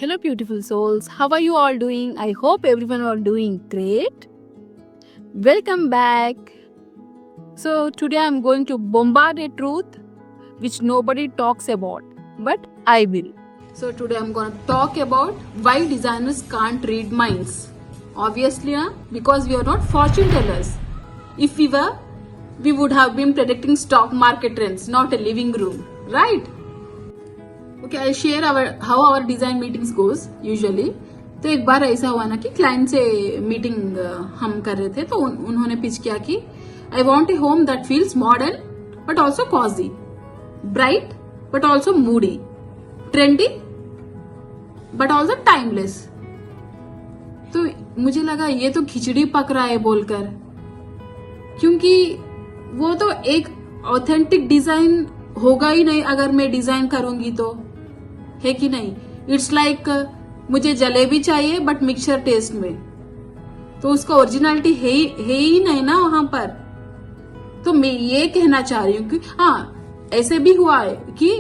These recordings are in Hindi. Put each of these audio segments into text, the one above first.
Hello, beautiful souls. How are you all doing? I hope everyone are doing great. Welcome back. So, today I'm going to bombard a truth which nobody talks about, but I will. So, today I'm going to talk about why designers can't read minds. Obviously, because we are not fortune tellers. If we were, we would have been predicting stock market trends, not a living room, right? Okay, I'll share how our design meetings goes usually. तो एक बार ऐसा हुआ ना कि क्लाइंट से मीटिंग हम कर रहे थे, तो उन्होंने पिच किया कि I want a home that feels modern but also cosy, bright but also moody, trendy but also timeless. तो मुझे लगा ये तो खिचड़ी पक रहा है बोलकर, क्योंकि वो तो एक ऑथेंटिक डिजाइन होगा ही नहीं अगर मैं डिजाइन करूंगी तो, है कि नहीं. इट्स लाइक मुझे जलेबी चाहिए बट मिक्सचर टेस्ट में, तो उसका ओरिजिनलिटी है ही नहीं ना वहां पर. तो मैं ये कहना चाह रही हूँ कि हाँ, ऐसे भी हुआ है कि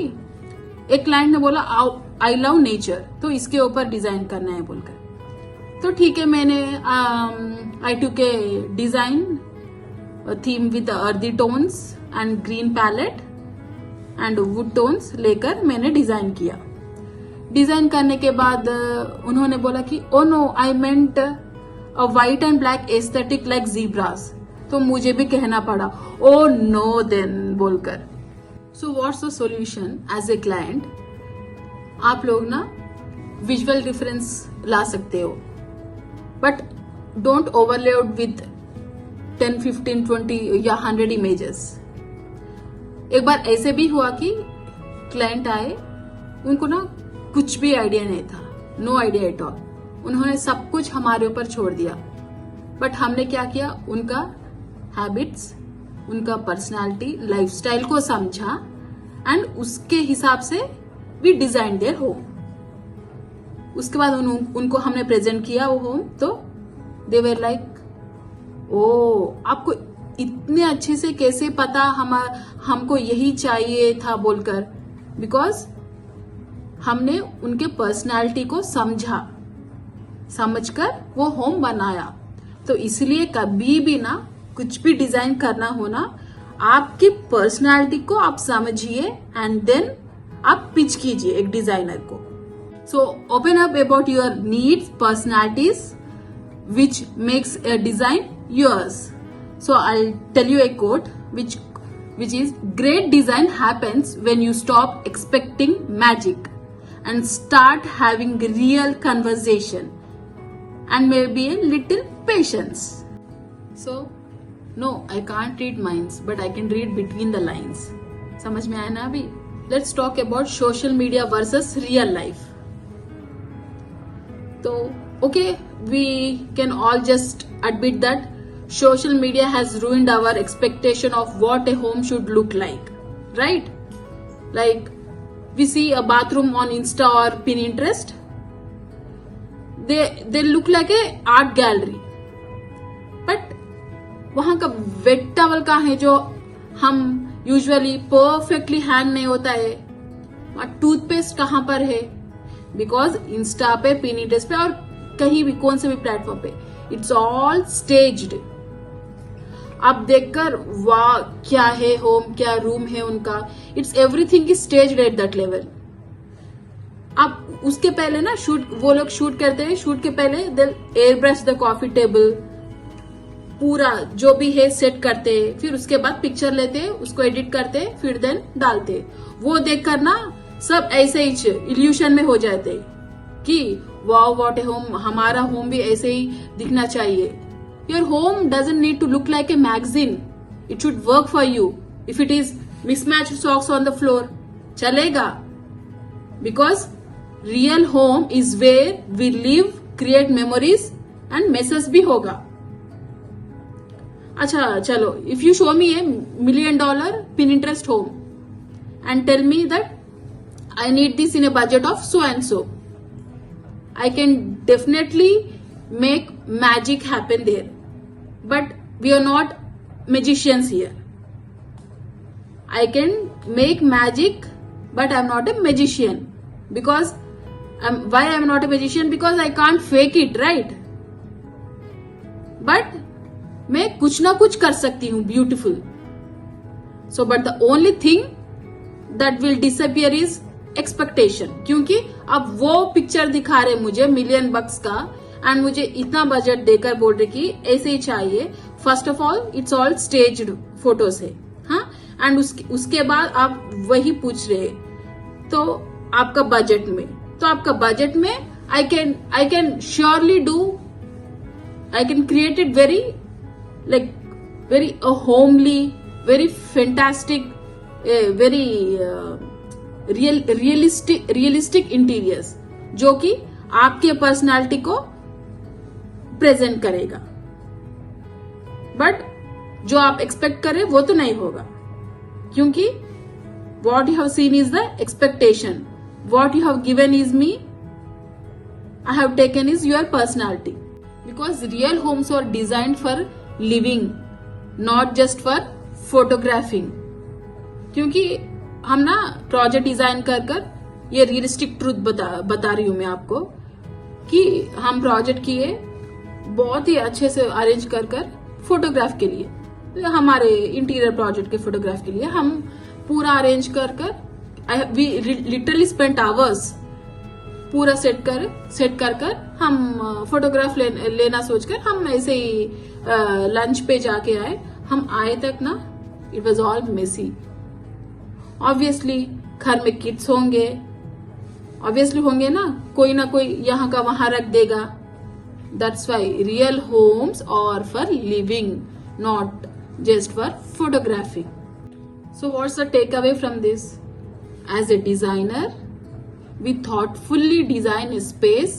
एक क्लाइंट ने बोला आई लव नेचर, तो इसके ऊपर डिजाइन करना है बोलकर. तो ठीक है, मैंने I took a design theme with earthy tones and green palette and wood tones लेकर मैंने डिजाइन किया. डिजाइन करने के बाद उन्होंने बोला कि oh no, I meant a white and black aesthetic like zebras. तो मुझे भी कहना पड़ा ओ नो देन बोलकर. So what's the solution as a client? आप लोग ना विजुअल रेफरेंस ला सकते हो, बट डोंट ओवरलोड विद 10, 15, 20 या 100 इमेजेस. एक बार ऐसे भी हुआ कि क्लाइंट आए, उनको ना कुछ भी आइडिया नहीं था, नो आइडिया एट ऑल. उन्होंने सब कुछ हमारे ऊपर छोड़ दिया, बट हमने क्या किया, उनका हैबिट्स, उनका पर्सनालिटी, लाइफस्टाइल को समझा एंड उसके हिसाब से वी डिजाइन देयर होम. उसके बाद उनको हमने प्रेजेंट किया वो होम, तो दे वर लाइक ओ, आपको इतने अच्छे से कैसे पता हमको यही चाहिए था बोलकर. बिकॉज हमने उनके पर्सनालिटी को समझकर वो होम बनाया. तो इसलिए कभी भी ना कुछ भी डिजाइन करना हो ना, आपकी पर्सनालिटी को आप समझिए एंड देन आप पिच कीजिए एक डिजाइनर को. So open up about your needs, personalities which makes a design yours. So I'll tell you a quote which is, great design happens when you stop expecting magic and start having real conversation and maybe a little patience. So no, I can't read minds, but I can read between the lines. समझ में आया ना अभी? Let's talk about social media versus real life. तो okay, we can all just admit that social media has ruined our expectation of what a home should look like, right? Like we see a bathroom on Insta or Pinterest, they look like a art gallery, but वहां का वेट टॉवल का है जो हम यूजुअली परफेक्टली हैंग नहीं होता है, टूथपेस्ट कहां पर है, बिकॉज इंस्टा पे, पिनिंटरेस्ट पे और कहीं भी कौन से भी प्लेटफॉर्म पे इट्स ऑल स्टेज्ड. आप देखकर वाह क्या है होम, क्या रूम है उनका, it's everything is staged at that level. आप उसके पहले ना वो लोग शूट करते हैं, शूट के पहले they airbrush the coffee table, पूरा जो भी है सेट करते हैं, फिर उसके बाद पिक्चर लेते हैं, उसको एडिट करते हैं, फिर देन डालते हैं. वो देखकर ना सब ऐसे ही इल्यूशन में हो जाते हैं कि वाओ व्हाट ए होम, हमारा होम भी ऐसे ही दिखना चाहिए. Your home doesn't need to look like a magazine. It should work for you. If it is mismatched socks on the floor, चलेगा. Because real home is where we live, create memories and messes भी होगा. अच्छा चलो, if you show me a $1 million Pinterest home and tell me that I need this in a budget of so and so, I can definitely make magic happen there. But we are not magicians here. I can make magic, but I'm not a magician, because why I'm not a magician? Because I can't fake it, right? But मैं कुछ ना कुछ कर सकती हूँ beautiful. So but the only thing that will disappear is expectation. क्योंकि अब वो पिक्चर दिखा रहे मुझे $1,000,000 का एंड मुझे इतना बजट देकर बोल रहे कि ऐसे ही चाहिए. First of all it's all staged photos है, हाँ. एंड उसके बाद आप वही पूछ रहे तो आपका बजट में, तो आपका बजट में I can surely do, I can create it very like very homely, very fantastic, very realistic interiors जो कि आपके पर्सनालिटी को प्रेजेंट करेगा. बट जो आप एक्सपेक्ट करें वो तो नहीं होगा, क्योंकि what you have seen is the expectation, what you have given is me, I have taken is your personality. Because real homes are designed for living, not just for photographing. क्योंकि हम ना प्रोजेक्ट डिजाइन कर ये रियलिस्टिक ट्रूथ बता रही हूं मैं आपको कि हम प्रोजेक्ट किए बहुत ही अच्छे से अरेंज कर फोटोग्राफ के लिए, हमारे इंटीरियर प्रोजेक्ट के फोटोग्राफ के लिए हम पूरा अरेंज कर वी लिटरली स्पेंट आवर्स पूरा सेट कर हम फोटोग्राफ लेना सोचकर हम ऐसे ही लंच पे जाके आए. हम आए तक ना it was all messy. Obviously घर में किड्स होंगे, ऑब्वियसली होंगे ना कोई यहाँ का वहां रख देगा. That's why real homes are for living, not just for photographing. So what's the takeaway from this? As a designer, we thoughtfully design a space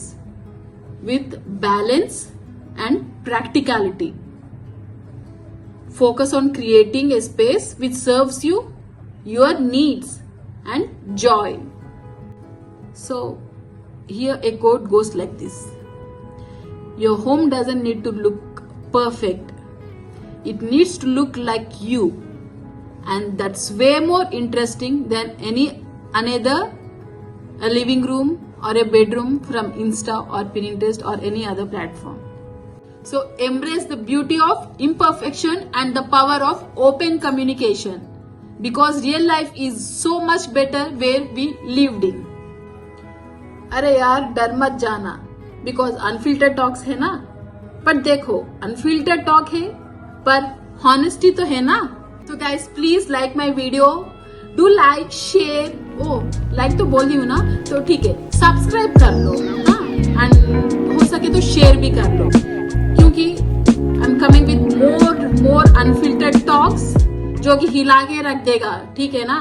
with balance and practicality. Focus on creating a space which serves you, your needs and joy. So here a quote goes like this: your home doesn't need to look perfect. It needs to look like you, and that's way more interesting than any another a living room or a bedroom from Insta or Pinterest or any other platform. So embrace the beauty of imperfection and the power of open communication, because real life is so much better where we lived in. अरे यार डर मत जाना, because unfiltered talks है ना. पर देखो unfiltered talk है पर हॉनेस्टी तो है ना. तो guys please like my video, do like share. ओ लाइक तो बोल दी हूँ ना, तो ठीक है सब्सक्राइब कर लो, हाँ. एंड हो सके तो शेयर भी कर लो, क्योंकि I am coming with more unfiltered talks जो कि हिला के रख देगा, ठीक है ना.